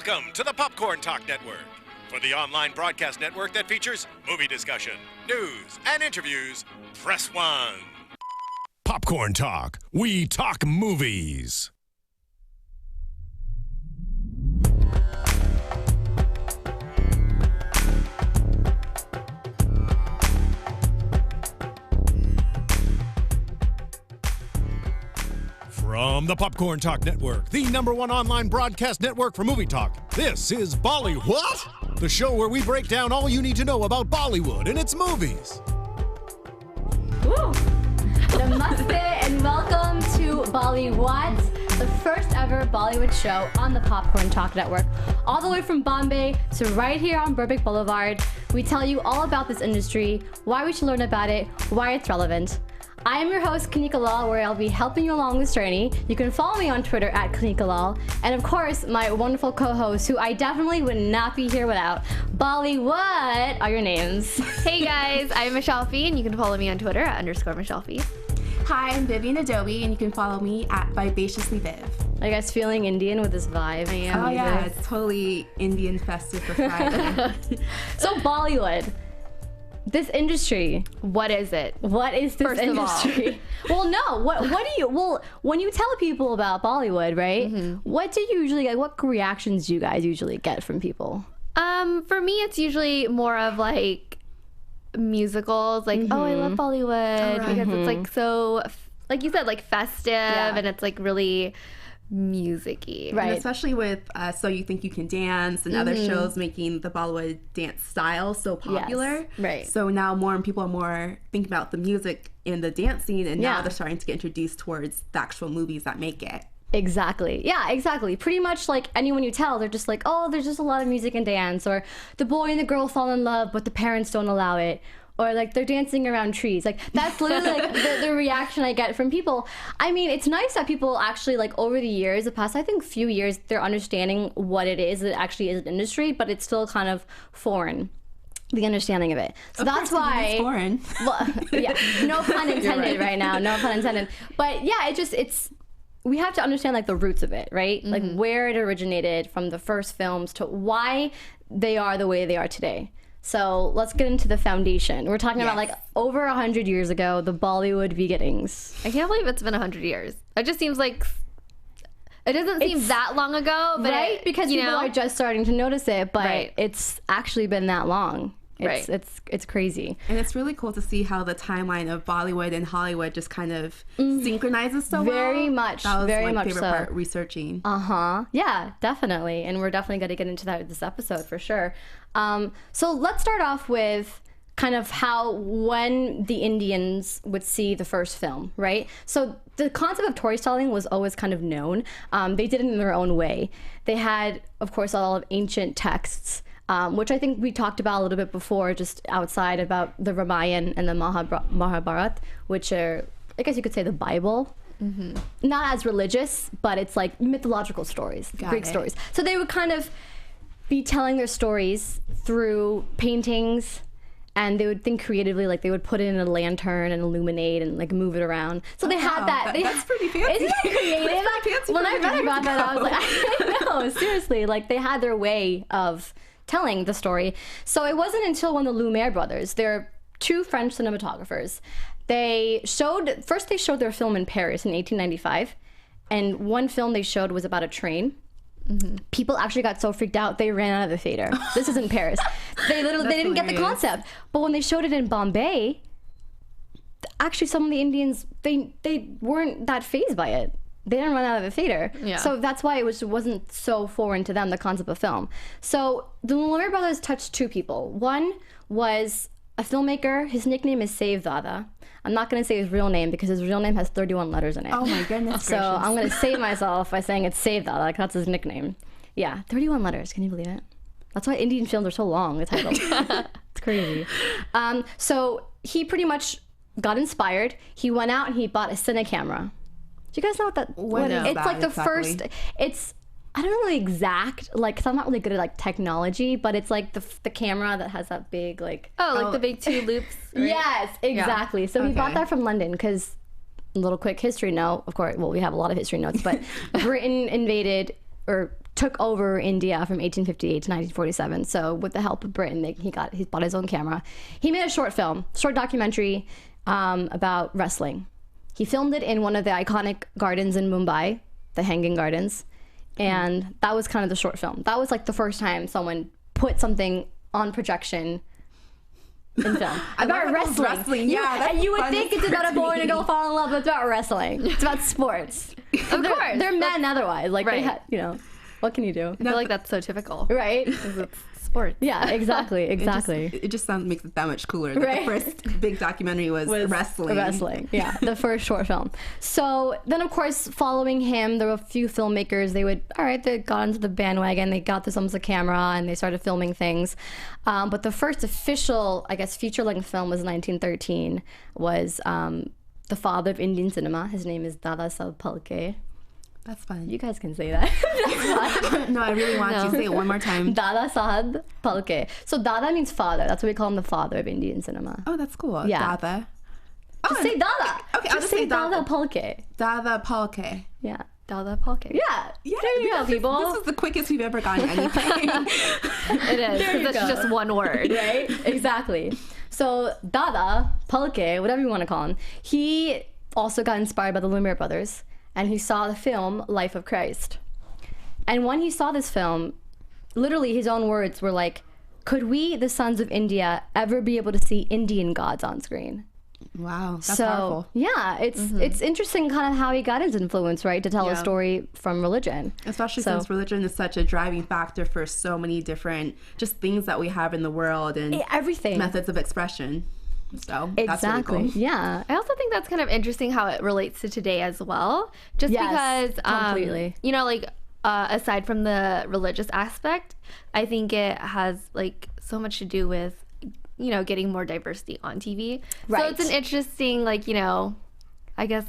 Welcome to the Popcorn Talk Network, for the online broadcast network that features movie discussion, news, and interviews. Press 1. Popcorn Talk. We talk movies. From the Popcorn Talk Network, the #1 online broadcast network for movie talk, this is BollyWHAT, the show where we break down all you need to know about Bollywood and its movies. Woo! Namaste and welcome to BollyWHAT, the first ever Bollywood show on the Popcorn Talk Network. All the way from Bombay to right here on Burbank Boulevard, we tell you all about this industry, why we should learn about it, why it's relevant. I am your host, Kanika Lal, where I'll be helping you along this journey. You can follow me on Twitter at Kanika Lal. And of course, my wonderful co-hosts, who I definitely would not be here without. Bolly, what are your names? Hey guys, I'm Michelle Fee, and you can follow me on Twitter at _Michelle Fee. Hi, I'm Vivian Adaobi, and you can follow me at Vivaciously Viv. Are you guys feeling Indian with this vibe? I am. Oh yeah, it's totally Indian festive for Friday. So Bollywood. This industry, What is it? what is this First of all. industry? Well, no. What do you? Well, when you tell people about Bollywood, right? What do you usually? Like, what reactions do you guys usually get from people? For me, it's usually more of like musicals, like oh, I love Bollywood because it's like so, like you said, like festive, and it's like really music-y. Right. And especially with So You Think You Can Dance and other shows making the Bollywood dance style so popular. right. So now people are more thinking about the music in the dance scene, and now they're starting to get introduced towards the actual movies that make it. Exactly. Yeah, exactly. Pretty much like anyone you tell, they're just like, oh, there's just a lot of music and dance, or the boy and the girl fall in love, but the parents don't allow it. Or like they're dancing around trees. Like that's literally like the reaction I get from people. I mean, it's nice that people actually like over the years, the past I think few years, they're understanding what it is. It actually is an industry, but it's still kind of foreign, the understanding of it. So that's why. It's foreign. Well, yeah, no pun intended right now. No pun intended. But yeah, it's. We have to understand like the roots of it, right? Like where it originated from the first films to why they are the way they are today. So let's get into the foundation. We're talking about like over 100 years ago, the Bollywood Beginnings. I can't believe it's been 100 years. It just seems like it doesn't seem that long ago, but right? Because people are just starting to notice it, but it's actually been that long. It's crazy. And it's really cool to see how the timeline of Bollywood and Hollywood just kind of synchronizes so well. Very much. That was very my much favorite part, researching. Yeah, definitely. And we're definitely going to get into that this episode for sure. So let's start off with kind of when the Indians would see the first film, right? So the concept of storytelling was always kind of known. They did it in their own way. They had, of course, all of ancient texts, which I think we talked about a little bit before, just outside about the Ramayana and the Mahabharata, which are, I guess you could say, the Bible. Not as religious, but it's like mythological stories, Greek stories. So they would kind of be telling their stories through paintings, and they would think creatively, like they would put it in a lantern and illuminate and like move it around. So they had that. That's pretty fancy. Isn't that creative? Fancy When I read about that, I was like, I know, seriously, like they had their way of telling the story. So it wasn't until when the Lumiere Brothers, they're two French cinematographers, they showed their film in Paris in 1895, and one film they showed was about a train. People actually got so freaked out they ran out of the theater. This is in Paris. They didn't get the concept. But when they showed it in Bombay, actually some of the Indians they weren't that fazed by it. They didn't run out of the theater. Yeah. So that's why it wasn't so foreign to them, the concept of film. So the Lumiere Brothers touched two people. One was a filmmaker. His nickname is Save Dada. I'm not going to say his real name because his real name has 31 letters in it. Oh my goodness. So I'm going to save myself by saying it's Save Dada. Like that's his nickname. Yeah, 31 letters. Can you believe it? That's why Indian films are so long, the title. It's crazy. So he pretty much got inspired. He went out and he bought a cine camera. Do you guys know what is? It's like the first. It's I don't know the exact, like, because I'm not really good at like technology, but it's like the camera that has that big like the big two loops. Right? Yes, exactly. So he bought that from London because, a little quick history note, of course. Well, we have a lot of history notes, but Britain invaded or took over India from 1858 to 1947. So with the help of Britain, he bought his own camera. He made a short documentary about wrestling. He filmed it in one of the iconic gardens in Mumbai, the Hanging Gardens. And that was kind of the short film. That was like the first time someone put something on projection in film. About wrestling. Yeah, and you would think it's about a boy and a girl fall in love, but it's about wrestling. It's about sports. Of course. They're men otherwise. Like, right. they had, you know, what can you do? I feel like that's so typical. Right? Because it's sports. Yeah, exactly. It just makes it that much cooler. That Right. The first big documentary was wrestling. Yeah, the first short film. So then, of course, following him, there were a few filmmakers. They got into the bandwagon. They got this almost a camera and they started filming things. But the first official, I guess, feature-length film was 1913. Was the father of Indian cinema. His name is Dada Saheb Phalke. That's fun. You guys can say that. No, I really want to say it one more time. Dada Saheb Phalke. So Dada means father. That's what we call him, the father of Indian cinema. Oh, that's cool. Yeah. Dada. Just say Dada. Okay, I'll just say Dada Dada. Phalke. Dada Phalke. Yeah. Dada Phalke. Yeah. Yeah, There you go, people. This is the quickest we've ever gotten anything. It is. There you Because it's go. just one word. Right? Exactly. So Dada Phalke, whatever you want to call him, he also got inspired by the Lumiere Brothers, and he saw the film Life of Christ. And when he saw this film, literally his own words were like, could we, the sons of India, ever be able to see Indian gods on screen? Wow, that's powerful. Yeah, it's interesting kind of how he got his influence, right, to tell a Yeah. story from religion. Especially since religion is such a driving factor for so many different just things that we have in the world and Everything. methods of expression. So that's really Exactly. cool. Yeah. I also think that's kind of interesting how it relates to today as well. Just Yes, because, completely. you know, like, aside from the religious aspect, I think it has, like, so much to do with, you know, getting more diversity on TV. Right. So it's an interesting, like, you know, I guess,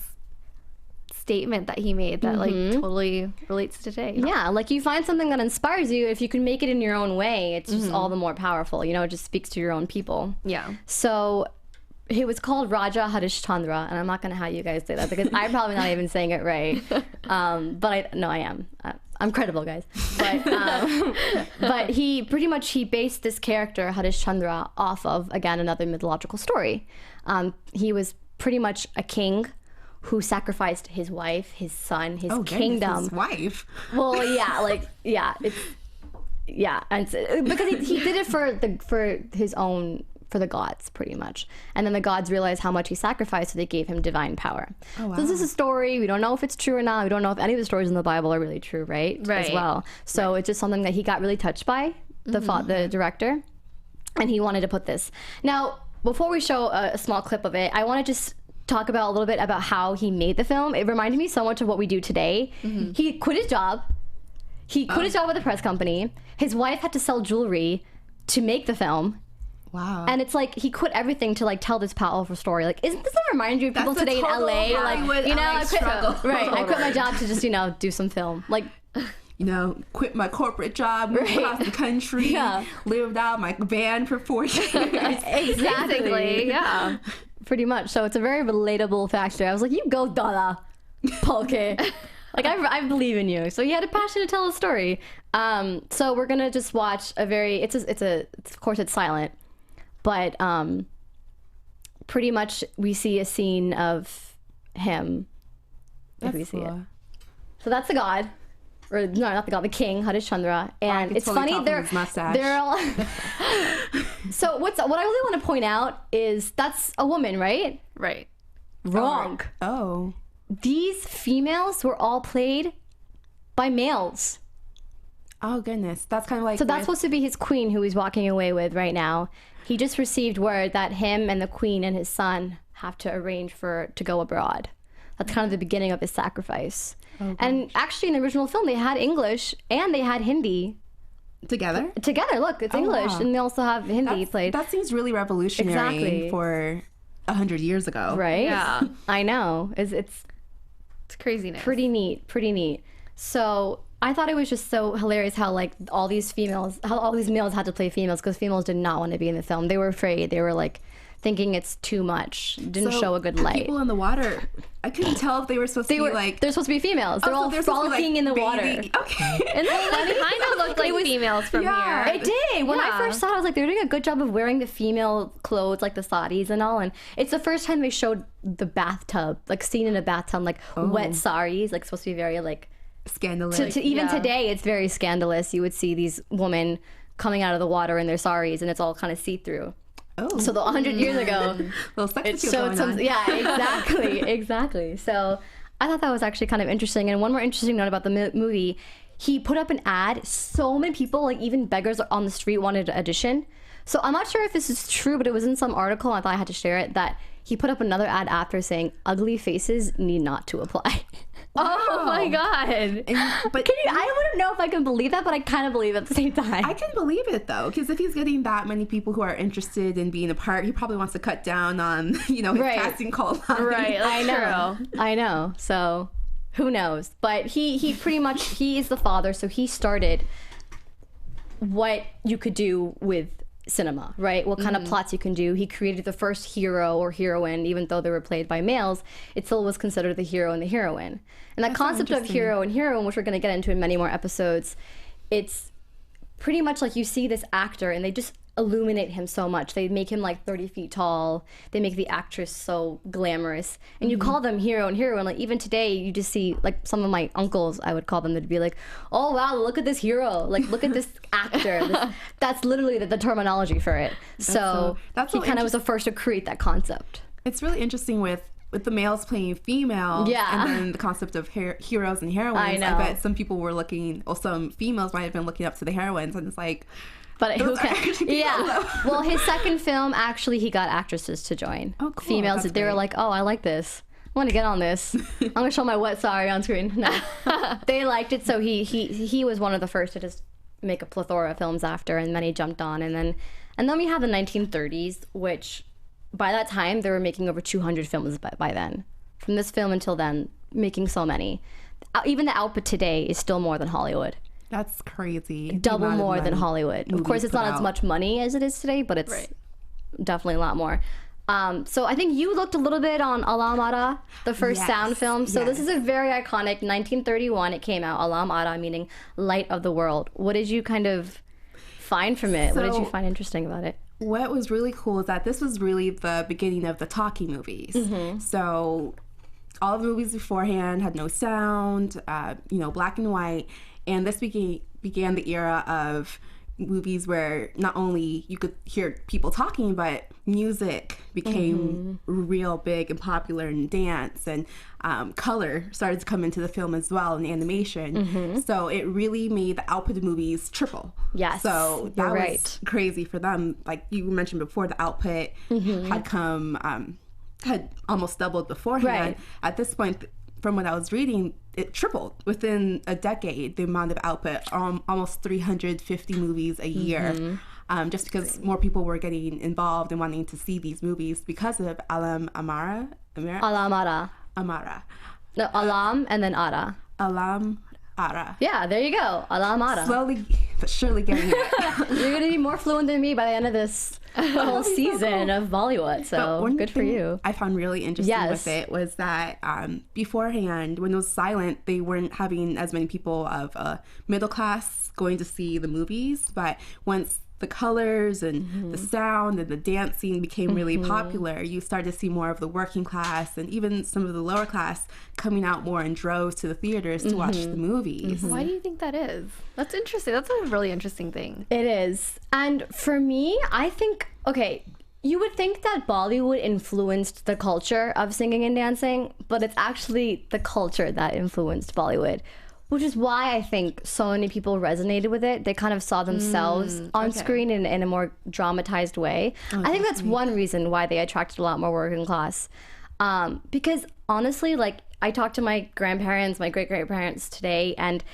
statement that he made that, like, totally relates to today. Yeah, like you find something that inspires you. If you can make it in your own way, it's just all the more powerful. You know, it just speaks to your own people. Yeah. So he was called Raja Harishchandra, and I'm not going to have you guys say that because I'm probably not even saying it right. But I am. I'm credible, guys. But he based this character Harishchandra off of, again, another mythological story. He was pretty much a king who sacrificed his wife, his son, his kingdom. His wife. Well, yeah, and because he did it for the gods, pretty much. And then the gods realized how much he sacrificed, so they gave him divine power. Oh, wow. So this is a story. We don't know if it's true or not. We don't know if any of the stories in the Bible are really true, right? Right. As well. So it's just something that he got really touched by, the director, and he wanted to put this. Now, before we show a small clip of it, I want to just talk about a little bit about how he made the film. It reminded me so much of what we do today. He quit his job. He quit his job with a press company. His wife had to sell jewelry to make the film. Wow. And it's like he quit everything to like tell this powerful story. Like, isn't this a reminder of people That's today in a total LA? Like, Hollywood you know, LA I quit, struggle. right? I quit my job to just do some film. Like, You know, quit my corporate job, moved across the country, lived out my van for 4 years. Basically, yeah. pretty much. So it's a very relatable factor. I was like, you go, Dada Phalke. Like, I believe in you. So he had a passion to tell a story. So we're gonna just watch a very. It's of course it's silent, but pretty much we see a scene of him. If we see it. So that's the god. Or no, not the god, the king, Harishchandra. And it's totally funny, tell from his mustache. they're all. So what I really want to point out is that's a woman, right? Right. Wrong. Oh. These females were all played by males. Oh, goodness. That's kind of like... So that's supposed to be his queen who he's walking away with right now. He just received word that him and the queen and his son have to arrange to go abroad. That's kind of the beginning of his sacrifice. Oh, and actually in the original film, they had English and they had Hindi. Together? Together, look, it's English. Wow. And they also have Hindi played. That seems really revolutionary Exactly. for 100 years ago. Right? Yeah. I know. It's craziness. pretty neat. So I thought it was just so hilarious how like all these males had to play females because females did not want to be in the film. They were afraid. They were like thinking it's too much. Didn't show a good light. People in the water, I couldn't tell if they were supposed to be like... They're supposed to be females. They're all frolicking in the water. Okay. And they kind of looked like females from here. It did. When I first saw it, I was like, they're doing a good job of wearing the female clothes, like the saris and all. And it's the first time they showed the bathtub, like scene in a bathtub, like wet saris, like supposed to be very like... Scandalous. Even today, it's very scandalous. You would see these women coming out of the water in their saris, and it's all kind of see-through. Oh. So 100 years ago, it showed some. Yeah, exactly. So I thought that was actually kind of interesting. And one more interesting note about the movie, he put up an ad. So many people, like even beggars on the street, wanted to audition. So I'm not sure if this is true, but it was in some article. I thought I had to share it, that he put up another ad after saying ugly faces need not to apply. Wow. Oh my God. But I wouldn't know if I can believe that, but I kind of believe it at the same time. I can believe it though, because if he's getting that many people who are interested in being a part, he probably wants to cut down on, his casting call line. Right, I know. So who knows? But he pretty much, he is the father, so he started what you could do with cinema, right? What kind of plots you can do. He created the first hero or heroine, even though they were played by males, it still was considered the hero and the heroine. And that concept of hero and heroine, which we're going to get into in many more episodes, it's pretty much like you see this actor and they just illuminate him so much. They make him like 30 feet tall. They make the actress so glamorous. And you call them hero and heroine. Like even today, you just see like some of my uncles, I would call them, they'd be like, oh wow, look at this hero. Like look at this actor. That's literally the terminology for it. So he kind of was the first to create that concept. It's really interesting with the males playing female, and then the concept of heroes and heroines. I know. I bet some people were looking, or some females might have been looking up to the heroines, and it's like, but who can? Yeah. Well, his second film, actually, he got actresses to join. Oh, cool. Females. They were like, oh, I like this. I want to get on this. I'm gonna show my wet sari on screen. No, they liked it, so he was one of the first to just make a plethora of films after, and then he jumped on, and then we have the 1930s, which by that time they were making over 200 films by then. From this film until then, making so many. Even the output today is still more than Hollywood. That's crazy. Double more than Hollywood. Of course, it's not as much money as it is today, but it's definitely a lot more. So I think you looked a little bit on Alam Ara, the first sound film. So this is a very iconic, 1931 it came out, Alam Ara, meaning light of the world. What did you kind of find from it? What did you find interesting about it? What was really cool is that this was really the beginning of the talkie movies. So all of the movies beforehand had no sound, black and white. And this began the era of movies where not only you could hear people talking, but music became real big and popular in dance, and color started to come into the film as well, and animation. So it really made the output of movies triple. Yes, so that was crazy for them. Like you mentioned before, the output had come, had almost doubled beforehand. At this point, from what I was reading, it tripled within a decade, the amount of output, almost 350 movies a year, just because more people were getting involved and wanting to see these movies because of Alam Ara. Alam Ara. Amara. No, Alam and then Ara. Alam Ara. Yeah, there you go. Alam Ara. Slowly but surely getting it. You're going to be more fluent than me by the end of this whole season of Bollywood, so good for you. I found really interesting with it was that beforehand, when it was silent, they weren't having as many people of middle class going to see the movies, but once the colors and the sound and the dancing became really popular, you started to see more of the working class and even some of the lower class coming out more in droves to the theaters to watch the movies. Why do you think that is? That's interesting. That's a really interesting thing. It is. And for me, I think, you would think that Bollywood influenced the culture of singing and dancing, but it's actually the culture that influenced Bollywood. Which is why I think so many people resonated with it. They kind of saw themselves on screen in a more dramatized way. I think that's one reason why they attracted a lot more working class. Because honestly, like I talked to my grandparents, my great-grandparents today, and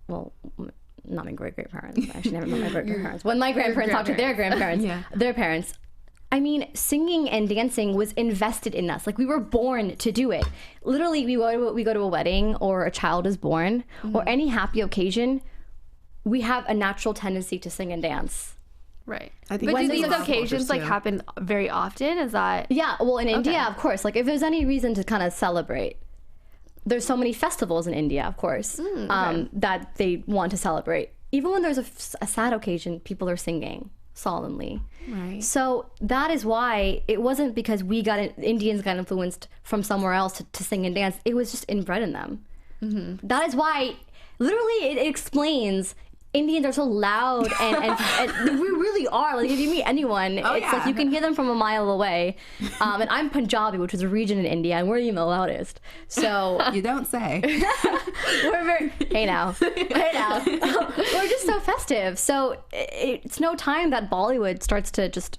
well, not my great-grandparents. I actually never met my great-grandparents. When my grandparents talked to their grandparents, their parents, I mean, singing and dancing was invested in us. Like, we were born to do it. Literally, we go to a wedding or a child is born or any happy occasion, we have a natural tendency to sing and dance. Right. I think But do when these they love occasions cultures, too. happen very often? Is that Yeah, well, in India, Okay. of course. Like, if there's any reason to kind of celebrate, there's so many festivals in India, of course, that they want to celebrate. Even when there's a sad occasion, people are singing solemnly. Right. So that is why it wasn't because Indians got influenced from somewhere else to sing and dance. It was just inbred in them. That is why, literally, it explains Indians are so loud and we really are. Like, if you meet anyone, it's like you can hear them from a mile away. And I'm Punjabi, which is a region in India, and we're even the loudest. So You don't say. we're very, hey now. We're just so festive. So it's no time that Bollywood starts to just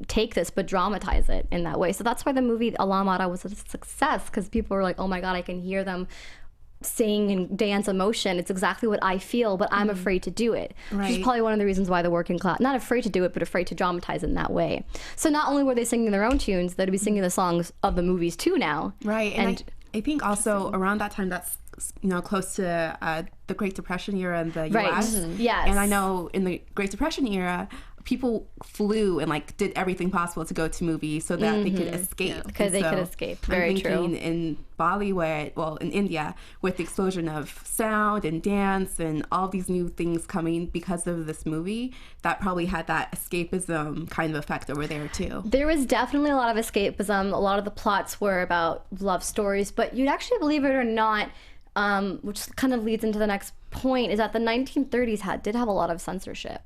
take this but dramatize it in that way. So that's why the movie Alamara was a success, because people were like, oh my God, I can hear them sing and dance emotion. It's exactly what I feel, but I'm afraid to do it. Which is Right. probably one of the reasons why the working class, not afraid to do it, but afraid to dramatize it in that way. So not only were they singing their own tunes, they'd be singing the songs of the movies too now. Right. And I think also around that time, that's, close to the Great Depression era in the Right. U.S. Yes. And I know in the Great Depression era, people flew and like did everything possible to go to movies so that they could escape. Because they could escape. Very I'm thinking true. in Bollywood, well, in India, with the explosion of sound and dance and all these new things coming because of this movie, that probably had that escapism kind of effect over there too. There was definitely a lot of escapism. A lot of the plots were about love stories, but you'd actually, believe it or not, which kind of leads into the next point, is that the 1930s did have a lot of censorship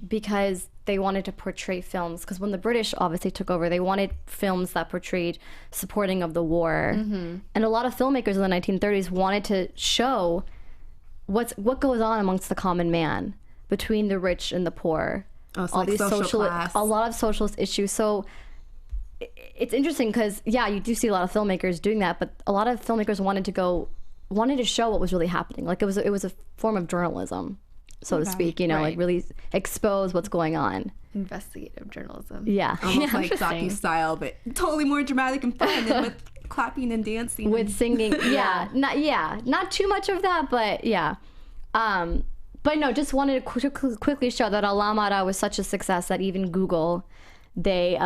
because they wanted to portray films. Because when the British obviously took over, they wanted films that portrayed supporting of the war. And a lot of filmmakers in the 1930s wanted to show what goes on amongst the common man, between the rich and the poor. Oh, so like social class. A lot of socialist issues. So it's interesting because, yeah, you do see a lot of filmmakers doing that, but a lot of filmmakers wanted to show what was really happening. Like, it was a form of journalism, so to speak, Right. like really expose what's going on. investigative journalism? Yeah. Almost like Interesting. docu-style, but totally more dramatic and fun, and with clapping and dancing. With singing. Not too much of that, but yeah. But no, just wanted to quickly show that Alamara was such a success that even Google, they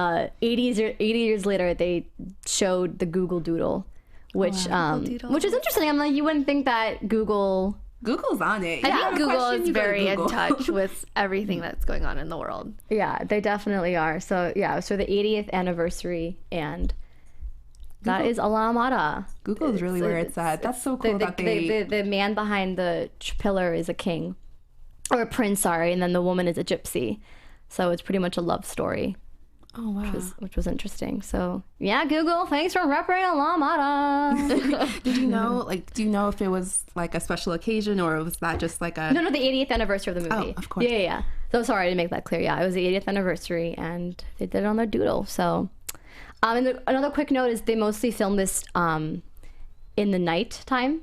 80 years later, they showed the Google Doodle, which which is interesting. I'm like, you wouldn't think that Google's on it. I You have think a Google question, is you go to very in Google. touch with everything that's going on in the world. Yeah, they definitely are. So yeah, so the 80th anniversary, and that is Alamara. Google is really where it's at. That's so cool that they... The man behind the pillar is a king, or a prince, sorry, and then the woman is a gypsy. So it's pretty much a love story. Oh, wow. Which was interesting. So yeah, Google, thanks for repping Alamara. Did you know, do you know if it was like a special occasion or was that just like a... No, the 80th anniversary of the movie. Oh, of course. Yeah. So sorry to make that clear. Yeah, it was the 80th anniversary, and they did it on their doodle. So, and another quick note is they mostly filmed this in the night time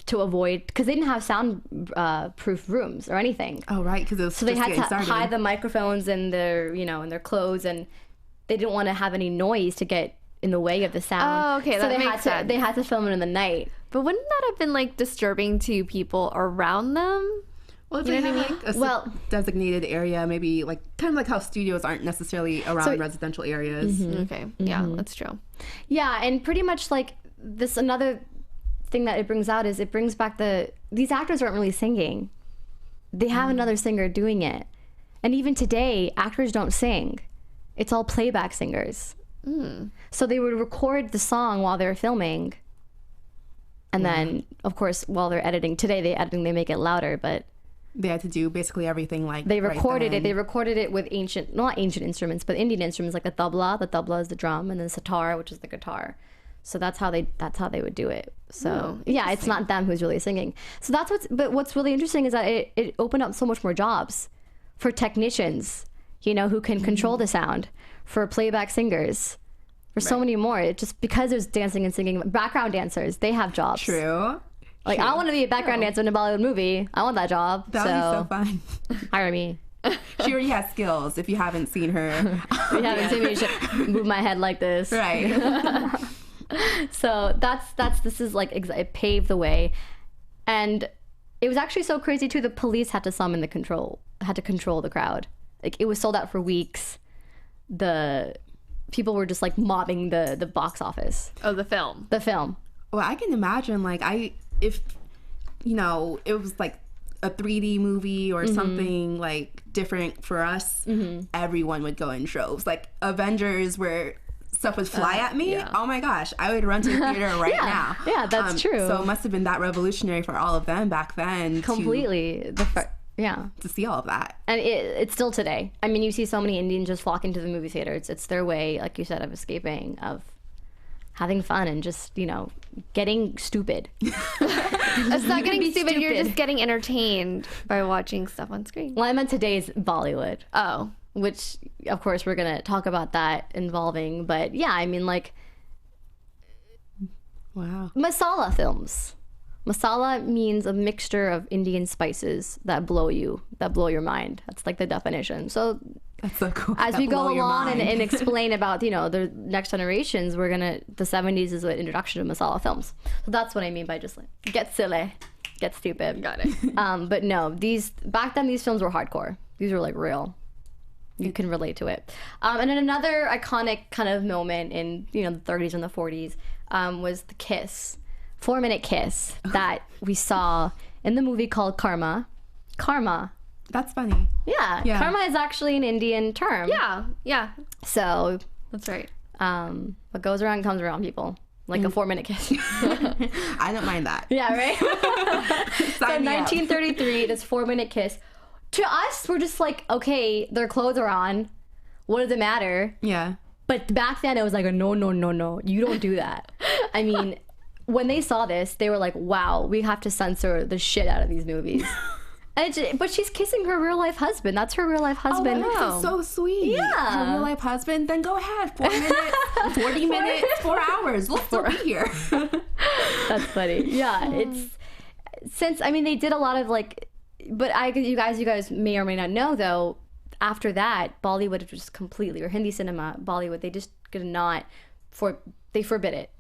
to avoid, because they didn't have sound-proof rooms or anything. Oh, right, because it was So they had to hide the microphones in their, in their clothes, and they didn't want to have any noise to get in the way of the sound. Oh, okay, so that they makes sense. They had to film it in the night. But wouldn't that have been like disturbing to people around them? Well, if You they know what I had, like, a designated area, maybe like kind of like how studios aren't necessarily around residential areas. Okay, yeah, that's true. Yeah, and pretty much like this, another thing that it brings out is it brings back these actors aren't really singing. They have another singer doing it. And even today, actors don't sing. It's all playback singers. So they would record the song while they're filming. And then, of course, while they're editing, today they make it louder, but They had to do basically everything like they recorded right it. They recorded it with not ancient instruments, but Indian instruments like the tabla. The tabla is the drum, and then sitar, which is the guitar. So that's how they would do it. So yeah, it's not them who's really singing. So that's what's really interesting is that it opened up so much more jobs for technicians, who can control the sound, for playback singers, for so many more. It just because there's dancing and singing, background dancers, they have jobs. True. Like, I want to be a background dancer in a Bollywood movie. I want that job. That would be so fun. Hire me. She already has skills if you haven't seen her. You haven't seen me, you should move my head like this. Right. So this is like, it paved the way. And it was actually so crazy too, the police had to control the crowd. like it was sold out for weeks. The people were just like mobbing the box office. Oh, the film. The film. Well, I can imagine, like, if you know, it was like a 3D movie or something like different for us, everyone would go in droves. Like Avengers, where stuff would fly at me. Yeah. Oh my gosh, I would run to the theater right now. Yeah, that's true. So it must have been that revolutionary for all of them back then. Completely. To see all of that. And it's still today. I mean, you see so many Indians just flocking to the movie theaters. It's their way, like you said, of escaping, of having fun and just, you know, getting stupid. It's not getting stupid. You're just getting entertained by watching stuff on screen. Well, I meant today's Bollywood. Oh. Which, of course, we're going to talk about that involving. But yeah, I mean, like, wow. Masala films. Masala means a mixture of Indian spices that blow your mind. That's like the definition. So that's so cool. As we go along and explain about, you know, the next generations, the 70s is an introduction to Masala films. So that's what I mean by just like, get silly, get stupid. Got it. But no, back then these films were hardcore. These were like real. You can relate to it. And then another iconic kind of moment in, you know, the 30s and the 40s was the kiss. 4-minute kiss that we saw in the movie called Karma. Karma. That's funny. Yeah. Karma is actually an Indian term. Yeah. So that's right. What goes around comes around, people. Like a 4-minute kiss. I don't mind that. Yeah, right? So 1933, this 4-minute kiss. To us, we're just like, okay, their clothes are on. What does it matter? Yeah. But back then, it was like, no. You don't do that. I mean, when they saw this, they were like, wow, we have to censor the shit out of these movies. But she's kissing her real life husband. That's her real life husband. Oh, that makes it so sweet. Yeah. Her real life husband. Then go ahead. 4 minutes, 40 minutes, 4 hours. We'll still be here. That's funny. Yeah. They did a lot of like, but you guys may or may not know though, after that, Bollywood just completely, or Hindi cinema, Bollywood, they just they forbid it.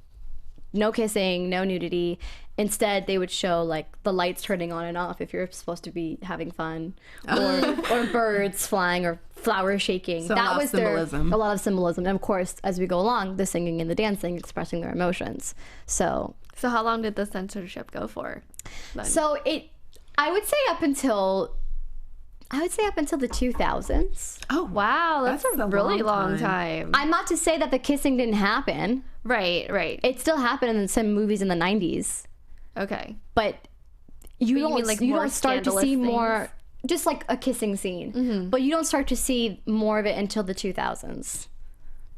No kissing, no nudity. Instead, they would show like the lights turning on and off if you're supposed to be having fun, or birds flying or flowers shaking. So that was symbolism. A lot of symbolism, and of course, as we go along, the singing and the dancing, expressing their emotions. So how long did the censorship go for? Then? So I would say up until the 2000s. Oh wow, that's a really long time. I'm not to say that the kissing didn't happen. Right. It still happened in some movies in the 90s. Okay. But you don't start to see things? more, just like a kissing scene. Mm-hmm. But you don't start to see more of it until the 2000s.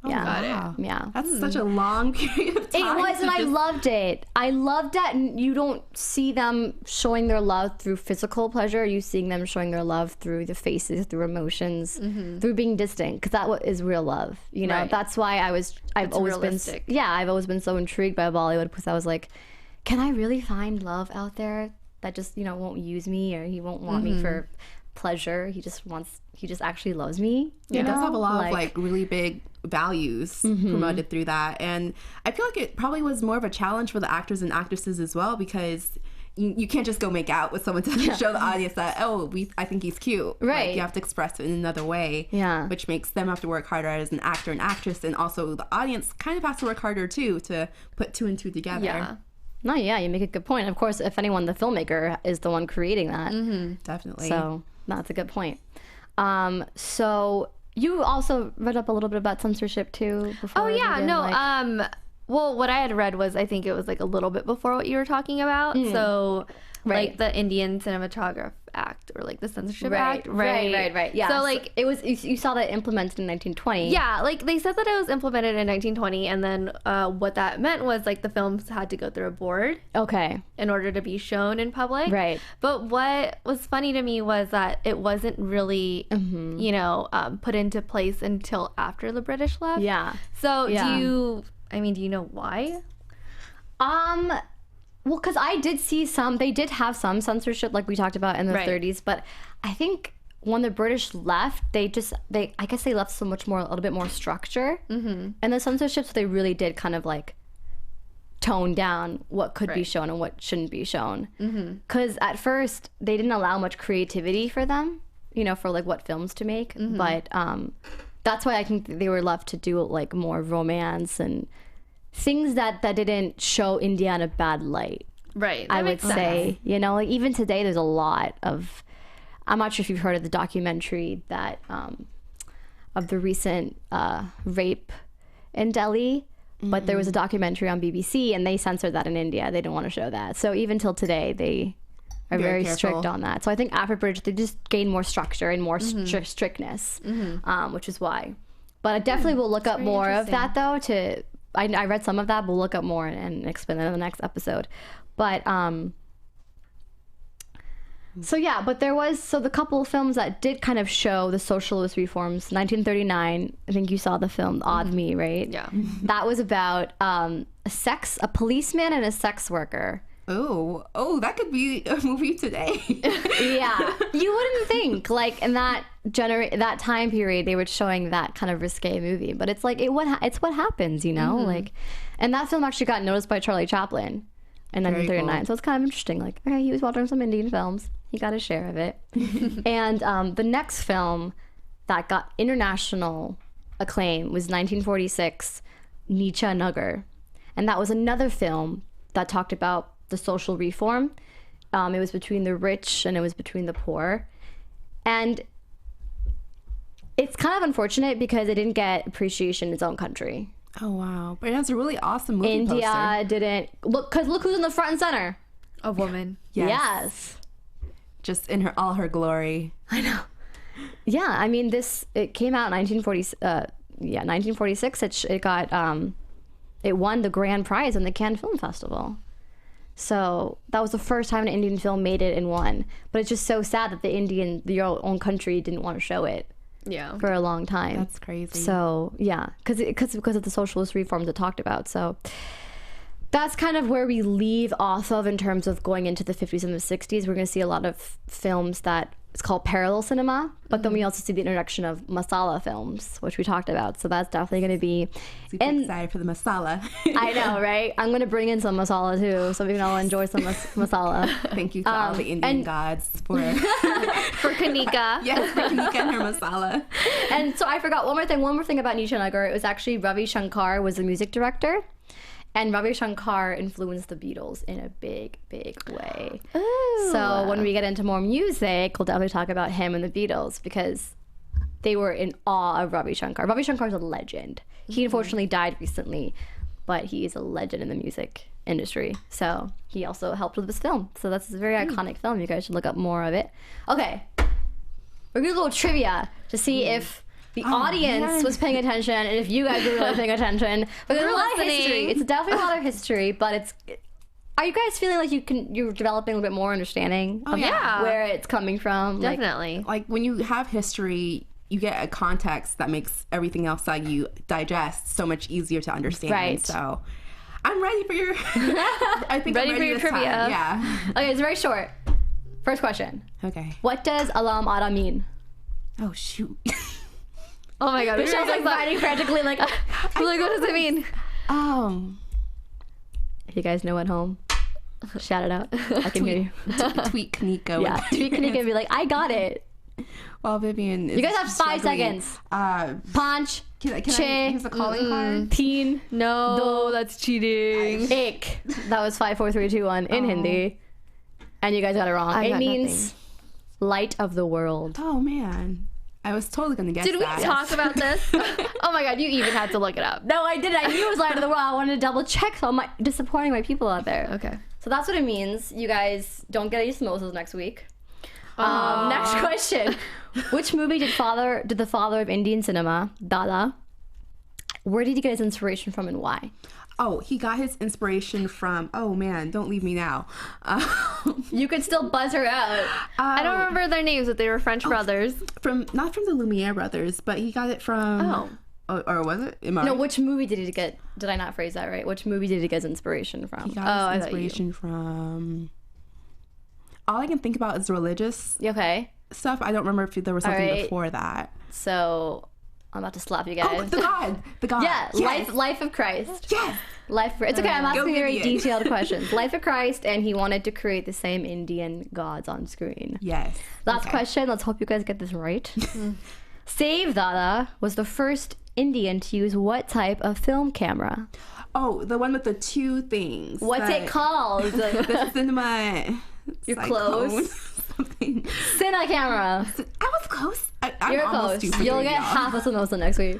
Oh, yeah. wow. Yeah. That's such a long period of time. It was, and I loved it. I loved that you don't see them showing their love through physical pleasure. You seeing them showing their love through the faces, through emotions, through being distant, because that is real love. You know, right. That's why I've always been so intrigued by Bollywood, because I was like, can I really find love out there that just, you know, won't use me, or he won't want me for pleasure. He just actually loves me. Yeah, it does have a lot of like really big values promoted through that, and I feel like it probably was more of a challenge for the actors and actresses as well, because you can't just go make out with someone to show the audience that I think he's cute. Right. Like, you have to express it in another way. Yeah. Which makes them have to work harder as an actor and actress, and also the audience kind of has to work harder too to put 2 and 2 together. Yeah. No, yeah, you make a good point. Of course, if anyone, the filmmaker is the one creating that. Definitely. So that's a good point. So you also read up a little bit about censorship too before. Oh yeah, well, what I had read was, I think it was like a little bit before what you were talking about. So Right. like the Indian Cinematograph Act, or like the Censorship Act. Right. Yeah. So like it was, you saw that implemented in 1920. Yeah, like they said that it was implemented in 1920, and then what that meant was like the films had to go through a board Okay. in order to be shown in public. Right. But what was funny to me was that it wasn't really, put into place until after the British left. Yeah. So Yeah. do you know why? Well, because I did see they did have some censorship, like we talked about in the Right. 30s, but I think when the British left, I guess they left a little bit more structure in the censorship, so they really did kind of like tone down what could be shown and what shouldn't be shown. Because at first, they didn't allow much creativity for them. for like what films to make. But that's why I think they were left to do like more romance and things that didn't show India in a bad light. Right. I would say, like even today there's a lot of, I'm not sure if you've heard of the documentary that of the recent rape in Delhi, but there was a documentary on BBC and they censored that in India. They didn't want to show that. So even till today, they are very strict on that. So I think after British, they just gained more structure and more strictness, which is why. But I definitely will look up more of that though. I read some of that, but we'll look up more and explain that in the next episode. But but there was the couple of films that did kind of show the socialist reforms. 1939, I think you saw the film Odd Me, right? Yeah. That was about a policeman and a sex worker. Oh, that could be a movie today. Yeah, you wouldn't think like in that time period they were showing that kind of risque movie, but it's like it's what happens, like, and that film actually got noticed by Charlie Chaplin in 1939. Cool. So it's kind of interesting. Like, okay, he was watching some Indian films. He got his share of it. And the next film that got international acclaim was 1946, Nicha Nagar. And that was another film that talked about the social reform. It was between the rich and it was between the poor. And it's kind of unfortunate because it didn't get appreciation in its own country. Oh, wow. But it has a really awesome movie India poster. didn't. Look who's in the front and center. A woman. Yes. Just in all her glory. I know. Yeah, I mean, it came out in 1946. It got, it won the grand prize in the Cannes Film Festival. So that was the first time an Indian film made it and won. But it's just so sad that your own country didn't want to show it. Yeah. For a long time. That's crazy. So yeah, because of the socialist reforms it talked about. So that's kind of where we leave off of in terms of going into the 50s and the 60s. We're going to see a lot of films that it's called parallel cinema, but then we also see the introduction of masala films, which we talked about. So that's definitely going to be excited for the masala. I know, right? I'm going to bring in some masala too, so we can all enjoy some masala. Thank you to all the Indian gods for Kanika. Yes, for Kanika and her masala. And so I forgot one more thing about Nicha Nagar. It was actually Ravi Shankar was the music director. And Ravi Shankar influenced the Beatles in a big, big way. Ooh. So when we get into more music, we'll definitely talk about him and the Beatles because they were in awe of Ravi Shankar. Ravi Shankar's a legend. He unfortunately died recently, but he is a legend in the music industry. So he also helped with this film. So that's a very iconic film. You guys should look up more of it. Okay. We're going to do a little trivia to see if the audience was paying attention and if you guys were really paying attention. But there's a lot of history. It's definitely a lot of history, but are you guys feeling like you're developing a little bit more understanding of where it's coming from? Definitely. Like when you have history, you get a context that makes everything else that you digest so much easier to understand. Right. So I'm ready for your I think ready I'm ready for your trivia. Time. Yeah. Okay, it's very short. First question. Okay. What does Alam Ara mean? Oh shoot. Oh my god. Michelle's like writing frantically like I'm like, what does it mean? If you guys know at home, shout it out. I can hear you. Tweet Kanika. Yeah, tweet Kanika and be like, I got it. Well, Vivian is you guys have 5 seconds. Punch. Here's a calling card. Teen. No, that's cheating. Ik. That was 5, 4, 3, 2, 1 in Hindi. And you guys got it wrong. It means light of the world. Oh man. I was totally going to guess that. Did we talk about this? Oh my god, you even had to look it up. No, I didn't. I knew it was light of the world. I wanted to double check, so I'm disappointing my people out there. Okay. So that's what it means. You guys don't get any samosas next week. Next question. Which movie did the father of Indian cinema, Dada, where did he get his inspiration from and why? Oh, he got his inspiration from, oh man, don't leave me now. You could still buzz her out. I don't remember their names, but they were French brothers. Not from the Lumiere Brothers, but he got it from... Or was it? No, which movie did he get... Did I not phrase that right? Which movie did he get his inspiration from? He got his inspiration from... All I can think about is religious stuff. I don't remember if there was something before that. So... I'm about to slap you guys. Oh, the God. Yeah, Yes. Life of Christ. Yes. It's okay, I'm asking very Vivian. detailed questions. Life of Christ, and he wanted to create the same Indian gods on screen. Yes. Last question, let's hope you guys get this right. Save Dada was the first Indian to use what type of film camera? Oh, the one with the two things. What's it called? The cinema. You're cyclone, close. Something. Cine camera. I was close. I'm You're almost close. due for You'll 3, get y'all. half a Sanosa next week.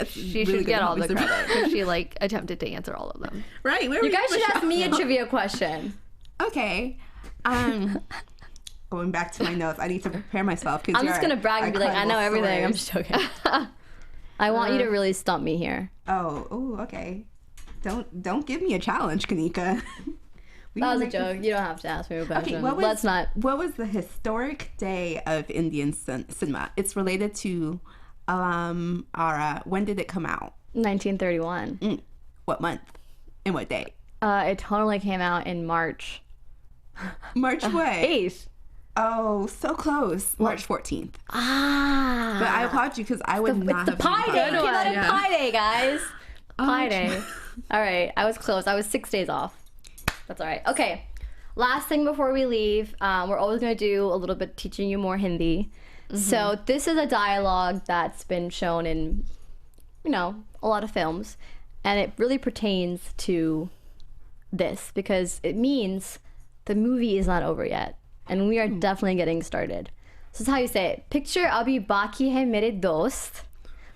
She should get all the credit because she like attempted to answer all of them. Right. Where You were guys should ask me a Michelle? trivia question. Okay. Going back to my notes, I need to prepare myself. I'm just gonna brag and be like, I know everything. I'm just joking. I want you to really stump me here. Oh, okay. Don't give me a challenge, Kanika. That was a joke. You don't have to ask me a question. Okay, Let's not. What was the historic day of Indian cinema? It's related to Ara. When did it come out? 1931. What month? And what day? It totally came out in March March what? 8th. Oh, so close. March 14th. Ah. But I applaud you because I would not It's the have Pi Day. It known came out that. in Pi Day, guys. Pi Oh, Day. All right. I was close. I was 6 days off. That's all right. Okay. Last thing before we leave, we're always going to do a little bit teaching you more Hindi. So this is a dialogue that's been shown in, a lot of films. And it really pertains to this because it means the movie is not over yet. And we are definitely getting started. So this is how you say it. Picture abhi baki hai mere dost.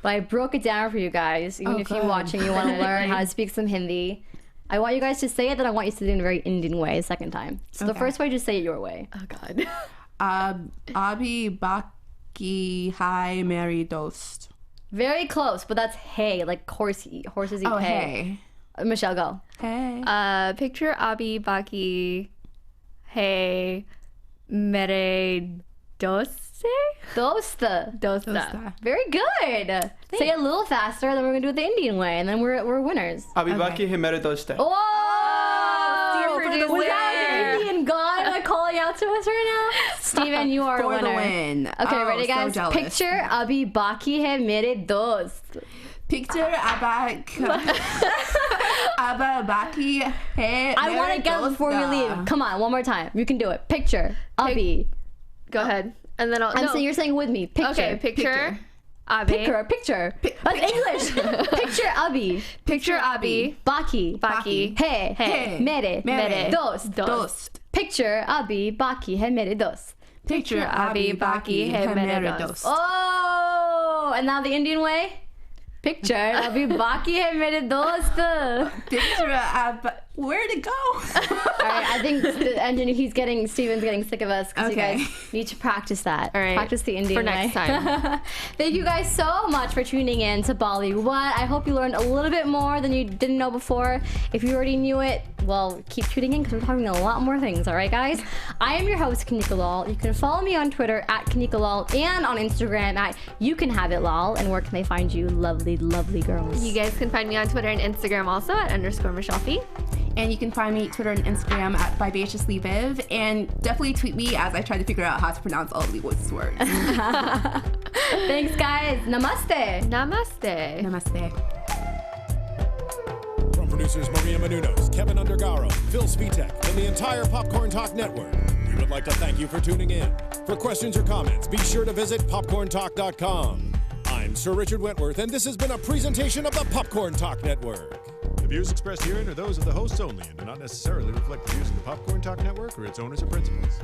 But I broke it down for you guys. Even if you're watching, you want to learn how to speak some Hindi. I want you guys to say it, then I want you to say it in a very Indian way the second time. So the first way, just say it your way. Oh God. Abhi baki hai meri dost. Very close, but that's hey, like horses eat Oh, hay. hey. Michelle, go. Hey. Picture Abi Baki. Hey, mere doste. Dosta. Dosta. Very good. Say it a little faster, then we're gonna do it the Indian way, and then we're winners. अभी बाकी है मेरे दोस्त है. Oh, producer. was that an Indian god like calling out to us right now? Steven, you are a For winner. the win. Okay, Oh, ready, guys? So jealous. Picture abhi baki hai mere dost. Picture Abba baki hai I want to get before we leave. Come on, one more time. You can do it. Picture abhi. Go ahead. And then I'll. I'm saying you're saying with me. Picture. Okay, picture. Abi. Picture. That's English. Picture abhi. Picture Abi. Baki. Baki. Hey. Hey. Mere. Dost. dost. Picture abhi baki hai mere dost. Picture Abhi baki hai mere dost. Oh, and now the Indian way. Picture abhi baki hai mere dost. Picture Abba. Where'd it go? All right, I think Steven's getting sick of us because Okay. you guys need to practice that. All right. Practice the Indian For next way. time. Thank you guys so much for tuning in to BollyWHAT. I hope you learned a little bit more than you didn't know before. If you already knew it, well, keep tuning in because we're talking a lot more things. All right, guys? I am your host, Kanika Lal. You can follow me on Twitter at Kanika Lal and on Instagram at YouCanHaveItLal. And where can they find you, lovely, lovely girls? You guys can find me on Twitter and Instagram also at _MichelleFee. And you can find me Twitter and Instagram at vivaciouslyviv. And definitely tweet me as I try to figure out how to pronounce all Leewood's words. Thanks, guys. Namaste. Namaste. Namaste. From producers Maria Menounos, Kevin Undergaro, Phil Svitek, and the entire Popcorn Talk Network, we would like to thank you for tuning in. For questions or comments, be sure to visit popcorntalk.com. I'm Sir Richard Wentworth, and this has been a presentation of the Popcorn Talk Network. The views expressed herein are those of the hosts only and do not necessarily reflect the views of the Popcorn Talk Network or its owners or principals.